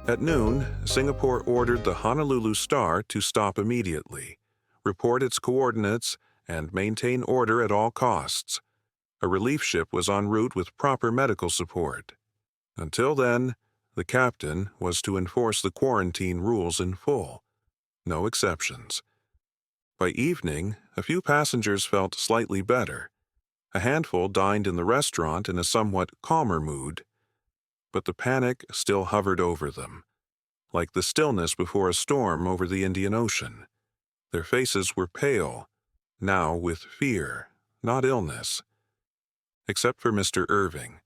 At noon, Singapore ordered the Honolulu-Star to stop immediately, report its coordinates, and maintain order at all costs. A relief ship was en route with proper medical support. Until then, the captain was to enforce the quarantine rules in full. No exceptions. By evening, a few passengers felt slightly better. A handful dined in the restaurant in a somewhat calmer mood, but the panic still hovered over them, like the stillness before a storm over the Indian Ocean. Their faces were pale, now with fear, not illness. Except for Mr. Irving.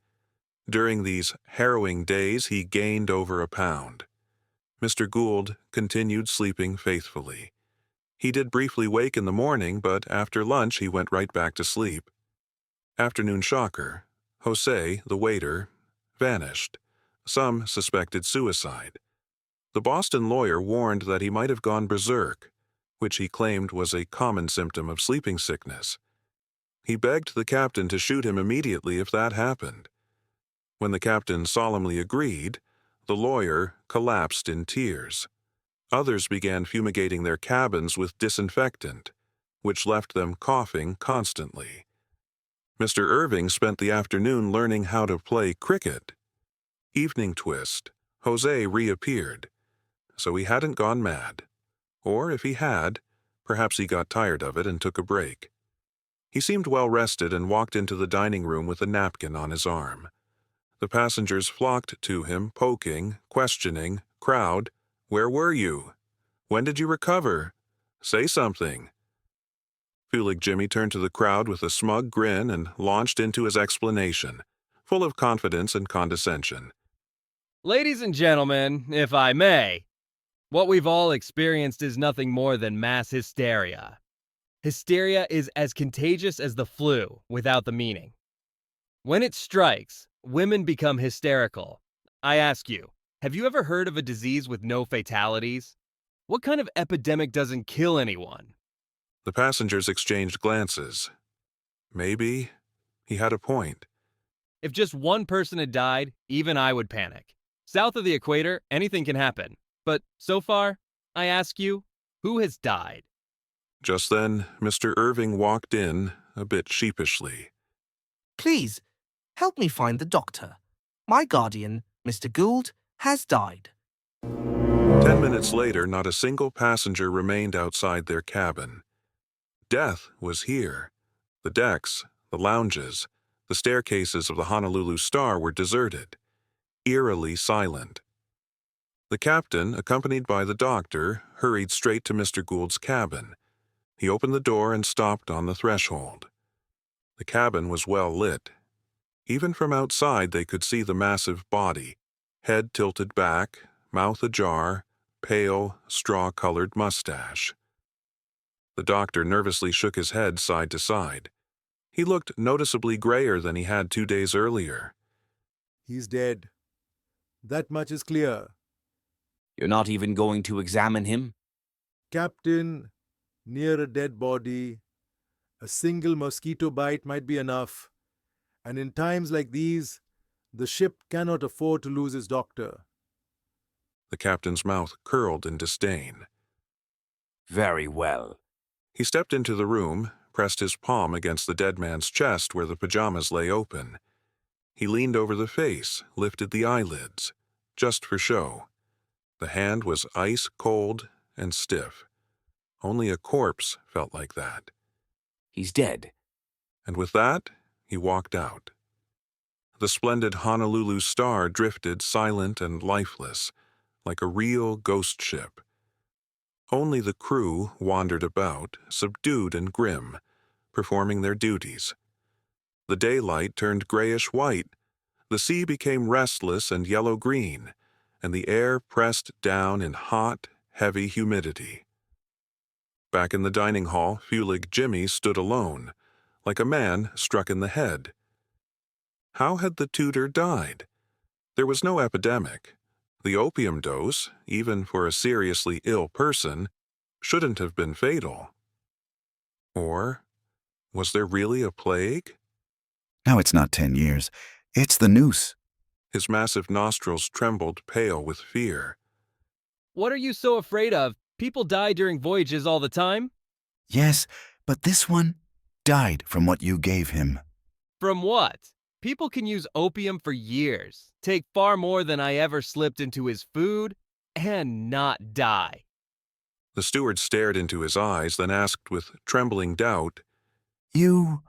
During these harrowing days, he gained over a pound. Mr. Gould continued sleeping faithfully. He did briefly wake in the morning, but after lunch he went right back to sleep. Afternoon shocker. Jose, the waiter, vanished. Some suspected suicide. The Boston lawyer warned that he might have gone berserk, which he claimed was a common symptom of sleeping sickness. He begged the captain to shoot him immediately if that happened. When the captain solemnly agreed, the lawyer collapsed in tears. Others began fumigating their cabins with disinfectant, which left them coughing constantly. Mr. Irving spent the afternoon learning how to play cricket. Evening twist. Jose reappeared. So he hadn't gone mad. Or if he had, perhaps he got tired of it and took a break. He seemed well rested and walked into the dining room with a napkin on his arm. The passengers flocked to him, poking, questioning, crowd, "Where were you? When did you recover? Say something." Fulig Jimmy turned to the crowd with a smug grin and launched into his explanation, full of confidence and condescension. Ladies and gentlemen, if I may, what we've all experienced is nothing more than mass hysteria. Hysteria is as contagious as the flu without the meaning. When it strikes, women become hysterical. I ask you, have you ever heard of a disease with no fatalities? What kind of epidemic doesn't kill anyone? The passengers exchanged glances. Maybe he had a point. If just one person had died, even I would panic. South of the equator, anything can happen. But so far, I ask you, who has died? Just then, Mr. Irving walked in, a bit sheepishly. Please, help me find the doctor. My guardian, Mr. Gould, has died. 10 minutes later, not a single passenger remained outside their cabin. Death was here. The decks, the lounges, the staircases of the Honolulu-Star were deserted, eerily silent. The captain, accompanied by the doctor, hurried straight to Mr. Gould's cabin. He opened the door and stopped on the threshold. The cabin was well lit. Even from outside they could see the massive body, head tilted back, mouth ajar, pale, straw-colored mustache. The doctor nervously shook his head side to side. He looked noticeably grayer than he had 2 days earlier. He's dead. That much is clear. You're not even going to examine him? Captain, near a dead body, a single mosquito bite might be enough. And in times like these, the ship cannot afford to lose its doctor. The captain's mouth curled in disdain. Very well. He stepped into the room, pressed his palm against the dead man's chest where the pajamas lay open. He leaned over the face, lifted the eyelids, just for show. The hand was ice cold and stiff. Only a corpse felt like that. He's dead. And with that, he walked out. The splendid Honolulu-Star drifted silent and lifeless, like a real ghost ship. Only the crew wandered about, subdued and grim, performing their duties. The daylight turned grayish-white, the sea became restless and yellow-green, and the air pressed down in hot, heavy humidity. Back in the dining hall, Fulig Jimmy stood alone, like a man struck in the head. How had the tutor died? There was no epidemic. The opium dose, even for a seriously ill person, shouldn't have been fatal. Or was there really a plague? Now it's not 10 years. It's the noose. His massive nostrils trembled, pale with fear. What are you so afraid of? People die during voyages all the time. Yes, but this one died from what you gave him. From what? People can use opium for years, take far more than I ever slipped into his food, and not die. The steward stared into his eyes, then asked with trembling doubt, You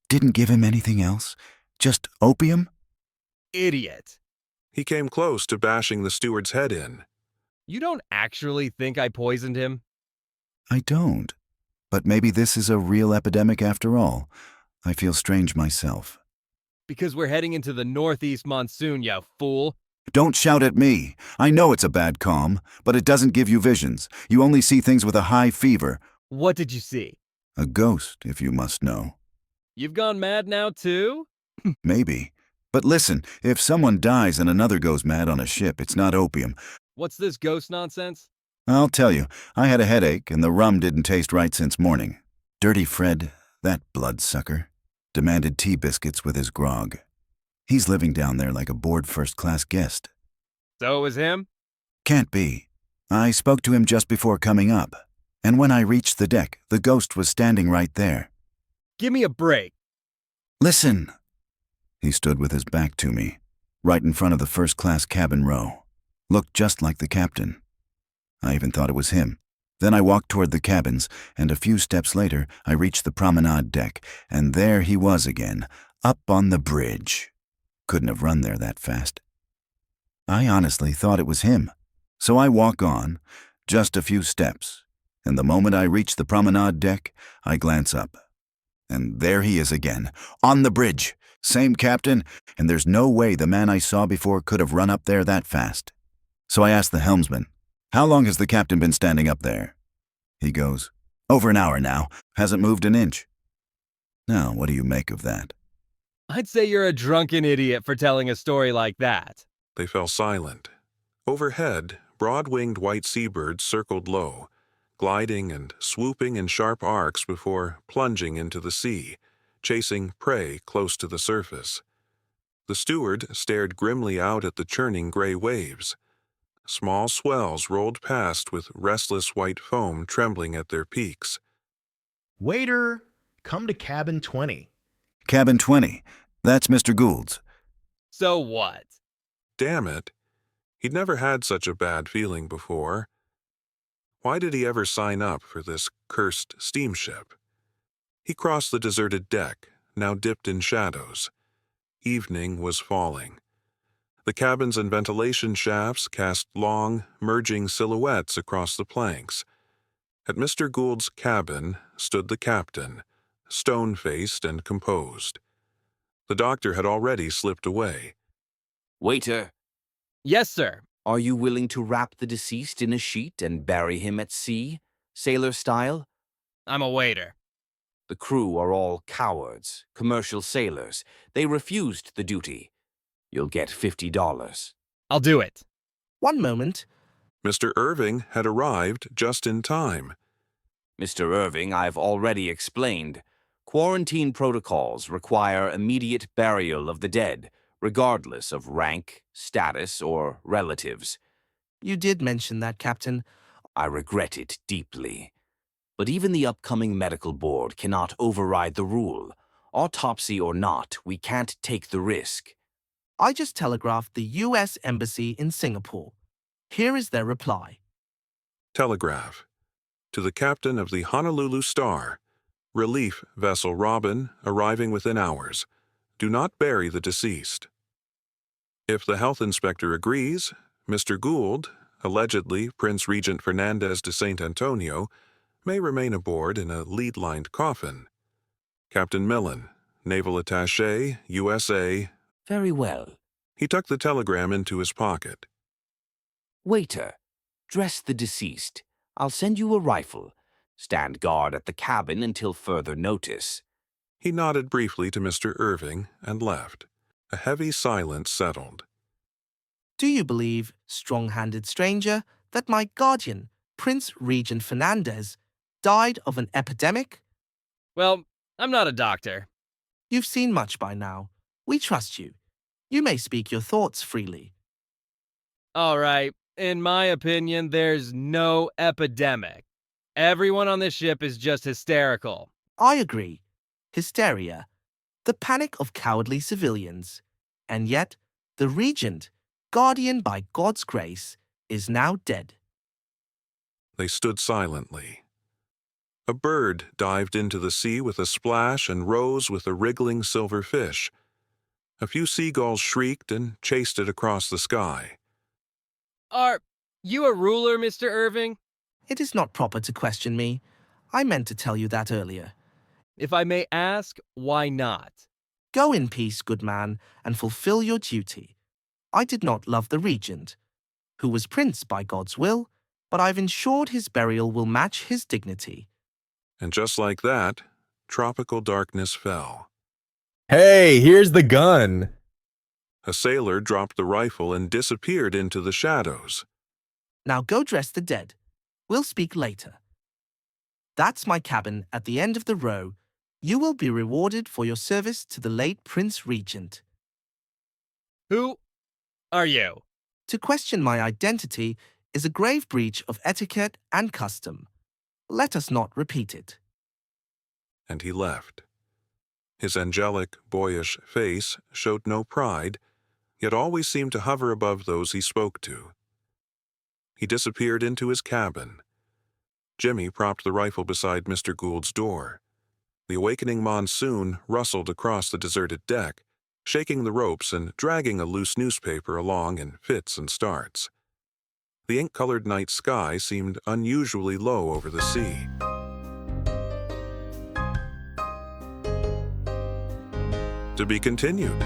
didn't give him anything else? Just opium? Idiot. He came close to bashing the steward's head in. You don't actually think I poisoned him? I don't. But maybe this is a real epidemic after all. I feel strange myself. Because we're heading into the northeast monsoon, you fool. Don't shout at me. I know it's a bad calm, but it doesn't give you visions. You only see things with a high fever. What did you see? A ghost, if you must know. You've gone mad now, too? Maybe. But listen, if someone dies and another goes mad on a ship, it's not opium. What's this ghost nonsense? I'll tell you, I had a headache and the rum didn't taste right since morning. Dirty Fred, that bloodsucker, demanded tea biscuits with his grog. He's living down there like a bored first-class guest. So it was him? Can't be. I spoke to him just before coming up, and when I reached the deck, the ghost was standing right there. Give me a break. Listen! He stood with his back to me, right in front of the first-class cabin row. Looked just like the captain. I even thought it was him. Then I walked toward the cabins, and a few steps later, I reached the promenade deck, and there he was again, up on the bridge. Couldn't have run there that fast. I honestly thought it was him. So I walk on, just a few steps, and the moment I reach the promenade deck, I glance up. And there he is again, on the bridge. Same captain, and there's no way the man I saw before could have run up there that fast. So I asked the helmsman, "How long has the captain been standing up there?" He goes, "Over an hour now, hasn't moved an inch." Now, what do you make of that? I'd say you're a drunken idiot for telling a story like that. They fell silent. Overhead, broad-winged white seabirds circled low, gliding and swooping in sharp arcs before plunging into the sea, chasing prey close to the surface. The steward stared grimly out at the churning gray waves. Small swells rolled past with restless white foam trembling at their peaks. Waiter, come to cabin 20. Cabin 20. That's Mr. Gould's. So what? Damn it. He'd never had such a bad feeling before. Why did he ever sign up for this cursed steamship? He crossed the deserted deck, now dipped in shadows. Evening was falling. The cabins and ventilation shafts cast long, merging silhouettes across the planks. At Mr. Gould's cabin stood the captain, stone-faced and composed. The doctor had already slipped away. Waiter, Yes, sir. are you willing to wrap the deceased in a sheet and bury him at sea, sailor style? I'm a waiter. The crew are all cowards, commercial sailors. They refused the duty. You'll get $50. I'll do it. One moment. Mr. Irving had arrived just in time. Mr. Irving, I've already explained. Quarantine protocols require immediate burial of the dead, regardless of rank, status, or relatives. You did mention that, Captain. I regret it deeply. But even the upcoming medical board cannot override the rule. Autopsy or not, we can't take the risk. I just telegraphed the U.S. Embassy in Singapore. Here is their reply. Telegraph. To the captain of the Honolulu-Star. Relief vessel Robin arriving within hours. Do not bury the deceased. If the health inspector agrees, Mr. Gould, allegedly Prince Regent Fernandez de St. Antonio, may remain aboard in a lead-lined coffin. Captain Millen, Naval Attaché, USA. Very well. He tucked the telegram into his pocket. Waiter, dress the deceased. I'll send you a rifle. Stand guard at the cabin until further notice. He nodded briefly to Mr. Irving and left. A heavy silence settled. Do you believe, strong-handed stranger, that my guardian, Prince Regent Fernandez, died of an epidemic? Well, I'm not a doctor. You've seen much by now. We trust you. You may speak your thoughts freely. All right, in my opinion, there's no epidemic. Everyone on this ship is just hysterical. I agree. Hysteria. The panic of cowardly civilians. And yet, the regent, guardian by God's grace, is now dead. They stood silently. A bird dived into the sea with a splash and rose with a wriggling silver fish. A few seagulls shrieked and chased it across the sky. Are you a ruler, Mr. Irving? It is not proper to question me. I meant to tell you that earlier. If I may ask, why not? Go in peace, good man, and fulfill your duty. I did not love the regent, who was prince by God's will, but I've ensured his burial will match his dignity. And just like that, tropical darkness fell. Hey, here's the gun. A sailor dropped the rifle and disappeared into the shadows. Now go dress the dead. We'll speak later. That's my cabin at the end of the row. You will be rewarded for your service to the late Prince Regent. Who are you? To question my identity is a grave breach of etiquette and custom. Let us not repeat it. And he left. His angelic, boyish face showed no pride, yet always seemed to hover above those he spoke to. He disappeared into his cabin. Jimmy propped the rifle beside Mr. Gould's door. The awakening monsoon rustled across the deserted deck, shaking the ropes and dragging a loose newspaper along in fits and starts. The ink-colored night sky seemed unusually low over the sea. To be continued.